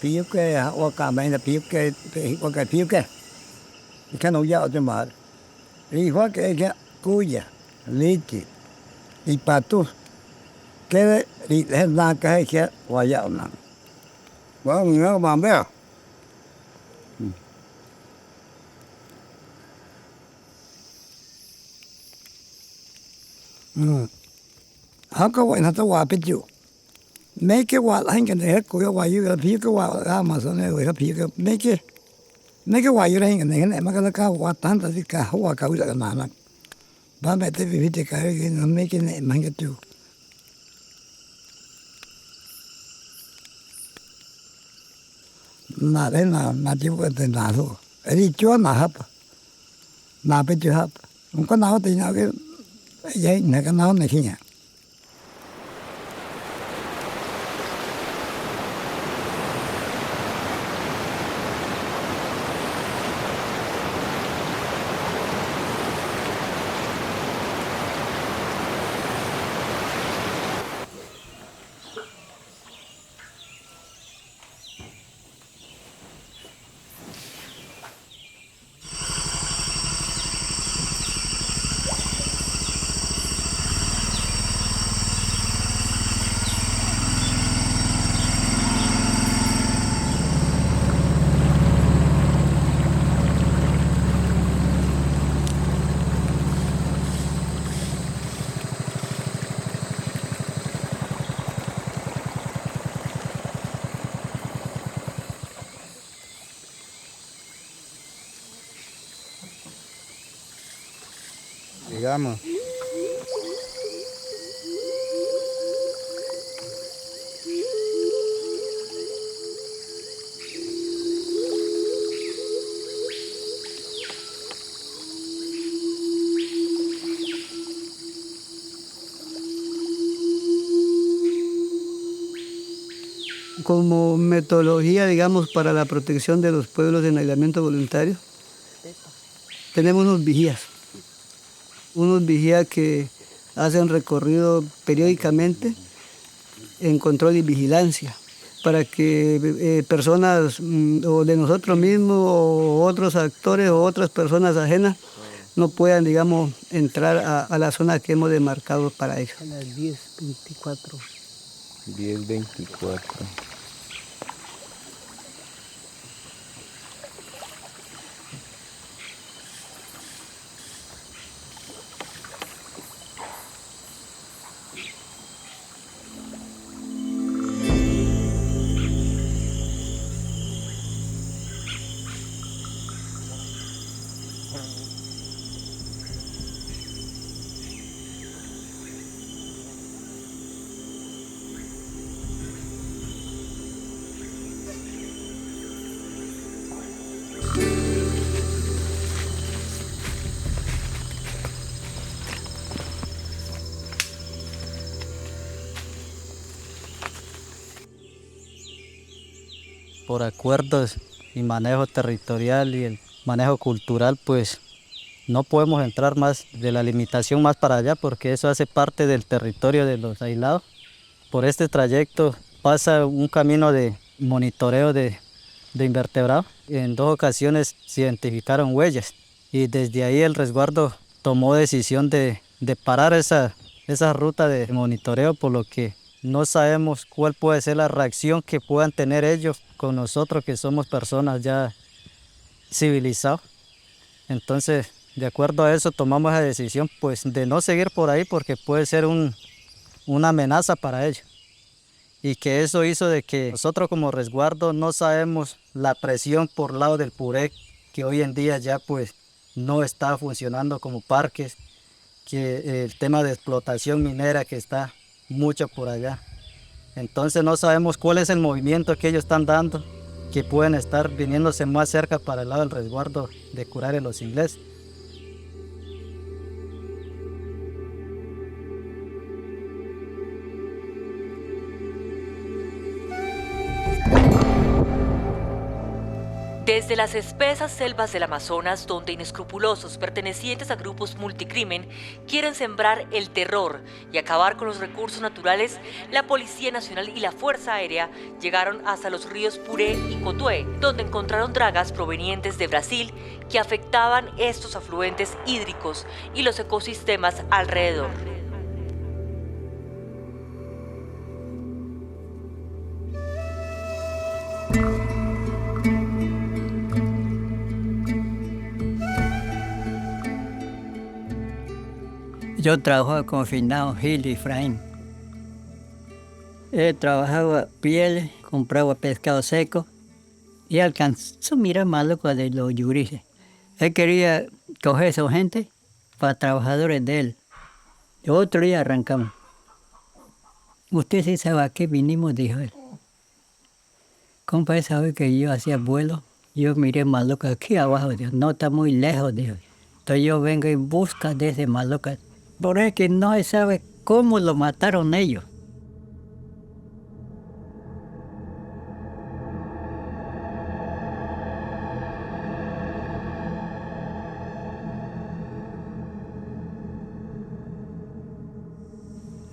piuke o camina piuke porque piuke que no ya de mar y fue que cuya leche y patu que es la que vaya una bueno no vamos a ver haka bueno to wa pichu make wa lang que ne ko wa yu la piuke wa amazon ne wa piuke make wa yu lang ne ma ka wa tanta si ka wa ka usa na na ba me te vivite ka no make ne manga tu na re na ti ko te na ro ri cho na hap na pe tu hap ko na te na ke ye na ka na ne hinya Llegamos. Como metodología, digamos, para la protección de los pueblos en aislamiento voluntario, tenemos unos vigías que hacen recorrido periódicamente en control y vigilancia para que personas o de nosotros mismos o otros actores o otras personas ajenas no puedan, digamos, entrar a la zona que hemos demarcado para ellos. A las 10:24. 10:24. Por acuerdos y manejo territorial y el manejo cultural, pues no podemos entrar más de la limitación más para allá porque eso hace parte del territorio de los aislados. Por este trayecto pasa un camino de monitoreo de invertebrados. En 2 ocasiones se identificaron huellas y desde ahí el resguardo tomó decisión de parar esa ruta de monitoreo, por lo que no sabemos cuál puede ser la reacción que puedan tener ellos con nosotros que somos personas ya civilizadas. Entonces, de acuerdo a eso, tomamos la decisión pues, de no seguir por ahí porque puede ser una amenaza para ellos. Y que eso hizo de que nosotros como resguardo no sabemos la presión por lado del Puré, que hoy en día ya pues no está funcionando como parques, que el tema de explotación minera que está mucho por allá. Entonces no sabemos cuál es el movimiento que ellos están dando, que pueden estar viniéndose más cerca para el lado del resguardo de Curare los ingleses. Desde Desde las espesas selvas del Amazonas, donde inescrupulosos pertenecientes a grupos multicrimen quieren sembrar el terror y acabar con los recursos naturales, la Policía Nacional y la Fuerza Aérea llegaron hasta los ríos Puré y Cotué, donde encontraron dragas provenientes de Brasil que afectaban estos afluentes hídricos y los ecosistemas alrededor. Yo trabajo con finado Gil Efraín. Trabajaba piel, compraba pescado seco y alcanzó a mirar maluco de los yurises. Él quería coger a esa gente para trabajadores de él. Y otro día arrancamos. Usted sí sabe a qué vinimos, dijo él. Compa, sabe que yo hacía vuelo. Yo miré maluco aquí abajo, dijo, no está muy lejos, dijo. Entonces yo vengo en busca de ese maluco. Por eso que no se sabe cómo lo mataron ellos.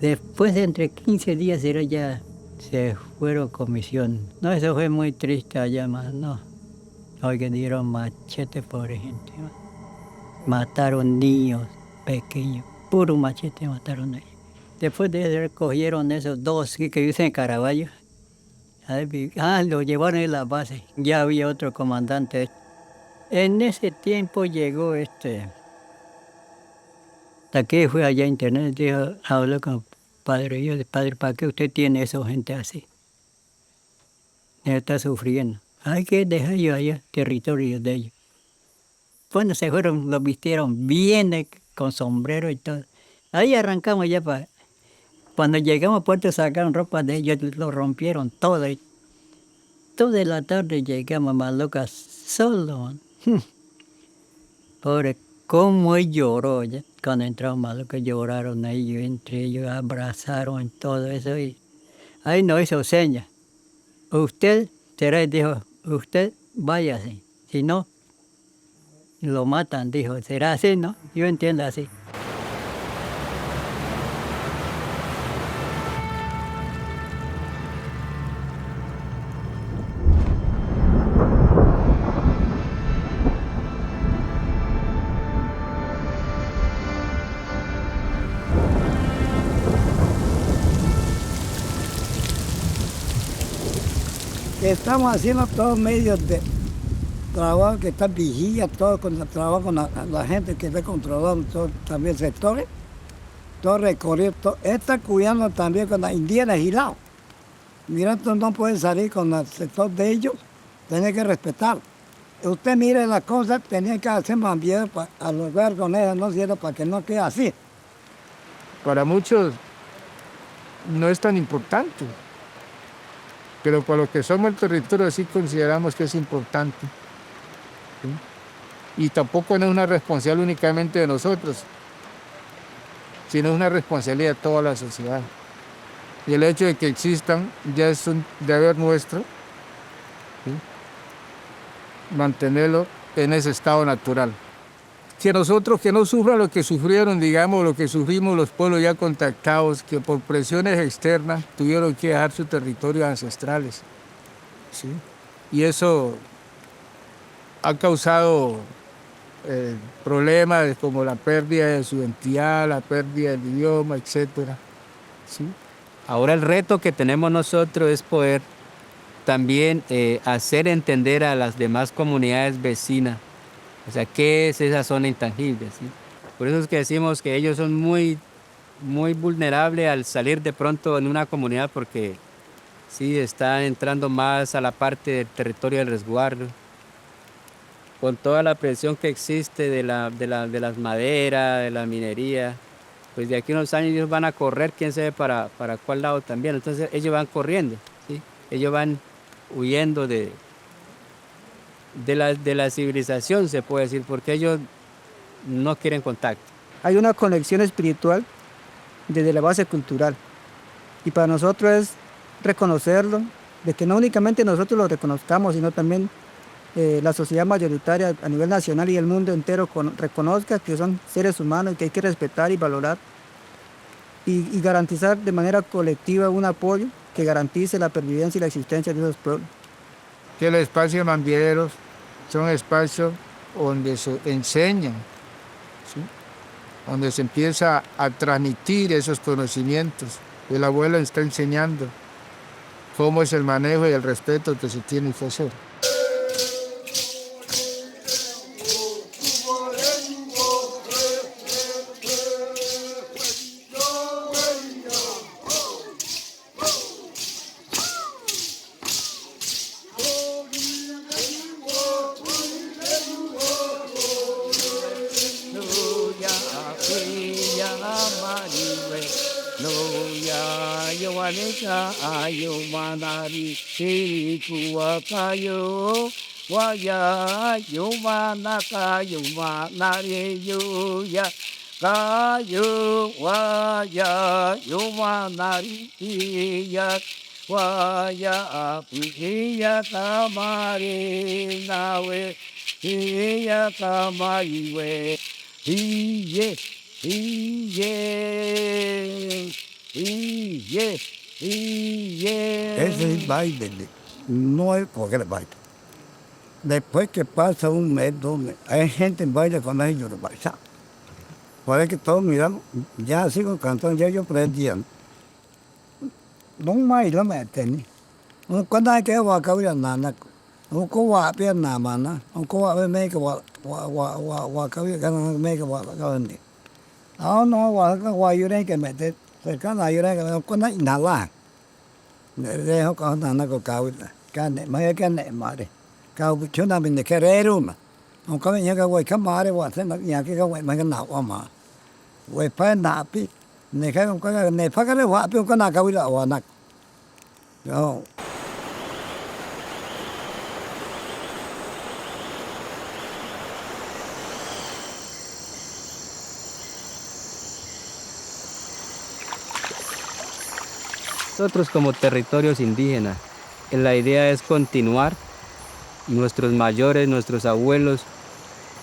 Después de entre 15 días era ya se fueron comisión. No, eso fue muy triste allá más, no. Hoy que dieron machete por gente. Mataron niños pequeños. Puro machete mataron a ellos. Después de eso recogieron esos dos que dicen Caraballo. Lo llevaron a la base. Ya había otro comandante. En ese tiempo llegó aquí fue allá a internet, dijo, habló con el padre. Yo, padre, ¿para qué usted tiene esa gente así? Él está sufriendo. Hay que dejar yo allá, territorio de ellos. Bueno, se fueron, lo vistieron bien con sombrero y todo. Ahí arrancamos ya para... Cuando llegamos a Puerto sacaron ropa de ellos, lo rompieron todo. Y toda la tarde llegamos a Maloca solo. Pobre, cómo él lloró ya. Cuando entramos a Maloca lloraron ellos, entre ellos abrazaron todo eso. Y ahí nos hizo señas. Usted, Teray dijo, usted váyase, si no, lo matan, dijo. ¿Será así, no? Yo entiendo así. Estamos haciendo todos medios de trabajo, que está vigía, todo con el trabajo con la gente que está controlando todo, también sectores, todo recorrido, está cuidando también con las indígenas gilados. Mira, tú no puedes salir con el sector de ellos, tiene que respetar. Usted mire las cosas, tenía que hacer más bien al lugar con ellas, no cierto, para que no quede así. Para muchos no es tan importante, pero para los que somos el territorio sí consideramos que es importante. ¿Sí? Y tampoco no es una responsabilidad únicamente de nosotros, sino es una responsabilidad de toda la sociedad. Y el hecho de que existan ya es un deber nuestro, ¿sí? Mantenerlo en ese estado natural. Que nosotros, que no sufran lo que sufrieron, digamos, lo que sufrimos los pueblos ya contactados, que por presiones externas tuvieron que dejar sus territorios ancestrales. ¿Sí? Y eso ha causado problemas como la pérdida de su identidad, la pérdida del idioma, etc. ¿Sí? Ahora el reto que tenemos nosotros es poder también hacer entender a las demás comunidades vecinas, o sea, ¿qué es esa zona intangible? ¿Sí? Por eso es que decimos que ellos son muy vulnerables al salir de pronto en una comunidad porque sí, están entrando más a la parte del territorio del resguardo. Con toda la presión que existe de las maderas, de la minería, pues de aquí a unos años ellos van a correr, quién sabe para cuál lado también. Entonces ellos van corriendo, ¿sí? Ellos van huyendo de la civilización, se puede decir, porque ellos no quieren contacto. Hay una conexión espiritual desde la base cultural. Y para nosotros es reconocerlo, de que no únicamente nosotros lo reconozcamos, sino también la sociedad mayoritaria a nivel nacional y el mundo entero reconozca que son seres humanos y que hay que respetar y valorar y garantizar de manera colectiva un apoyo que garantice la pervivencia y la existencia de esos pueblos. Que los espacios mambieros son espacios donde se enseñan, ¿sí? Donde se empieza a transmitir esos conocimientos. El abuelo está enseñando cómo es el manejo y el respeto que se tiene que hacer. Ayo manari kuwakayo waya yo manaka yo manari yo ya kayo waya yo manari ya waya ya kamari nawe ya kamari we iye Ese es baile, no es cualquier baile. Después que pasa un mes, 2 meses, hay gente en baile con ellos de bailar. Por eso que todos miramos, ya sigo cantando, ya yo prendían. No may lắm mẹ tên. Con ai cái hoa câu là nana, không có hoa biết nào mà nó, không có hoa mấy cái hoa câu cái mấy cái hoa câu này. Nó hoa yêu đây cái mẹ tên, cái này yêu đây cái con này nào là. Đây họ có nana có câu cái này mấy cái này mà đi, câu chỗ nào mình cái rễ luôn mà. Không có những cái hoa khăm mà đấy hoa thế nó nhà cái hoa mấy cái nào mà, hoa phải nạp đi. Này cái không có cái này phải cái hoa biết có nào câu là hoa nạp. No. Nosotros como territorios indígenas, la idea es continuar. Nuestros mayores, nuestros abuelos,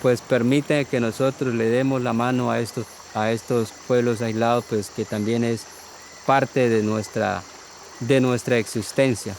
pues permiten que nosotros le demos la mano a estos pueblos aislados, pues que también es parte de nuestra existencia.